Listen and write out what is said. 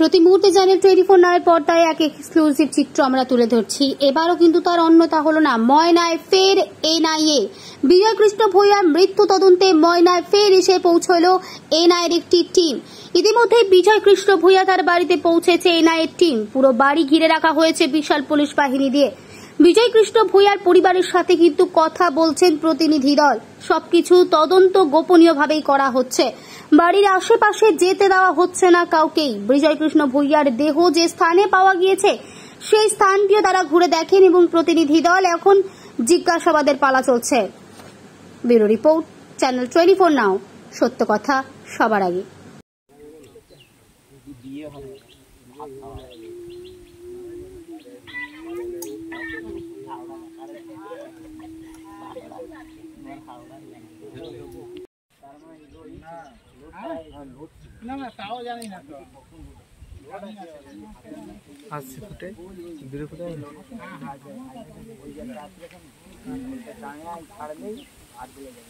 প্রতি মুহূর্তে চ্যানেল 24 নায়ের পর্দায় এক এক্সক্লুসিভ চিত্র আমরা তুলে ধরছি। এবারও কিন্তু তার অন্যতা হলো না, ময়নায় ফের এনআইএ। বিজয় কৃষ্ণ ভূঁইয়ার মৃত্যু তদন্তে ময়নায় ফের এসে পৌঁছলো এনআইএর একটি টিম। ইতিমধ্যে বিজয় কৃষ্ণ ভূঁইয়া তার বাড়িতে পৌঁছেছে এনআইএর টিম। পুরো বাড়ি ঘিরে রাখা হয়েছে বিশাল পুলিশ বাহিনী দিয়ে। বিজয় কৃষ্ণ ভূঁইয়ার পরিবারের সাথে কিন্তু কথা বলছেন প্রতিনিধি দল। সবকিছু তদন্ত গোপনীয়ভাবেই করা হচ্ছে। বাড়ির আশেপাশে যেতে দেওয়া হচ্ছে না কাউকেই। বিজয় কৃষ্ণ ভূঁইয়ার দেহ যে স্থানে পাওয়া গিয়েছে সেই স্থানটিও তারা ঘুরে দেখেন এবং প্রতিনিধি দল এখন জিজ্ঞাসাবাদের পালা চলছে। ব্যুরো রিপোর্ট, চ্যানেল 24 নাও, সত্য কথা সবার আগে। না তাও জানি না তো আসছে ফুটে দূরে ফুটে ছাড়লেই আর দিয়ে যাবে।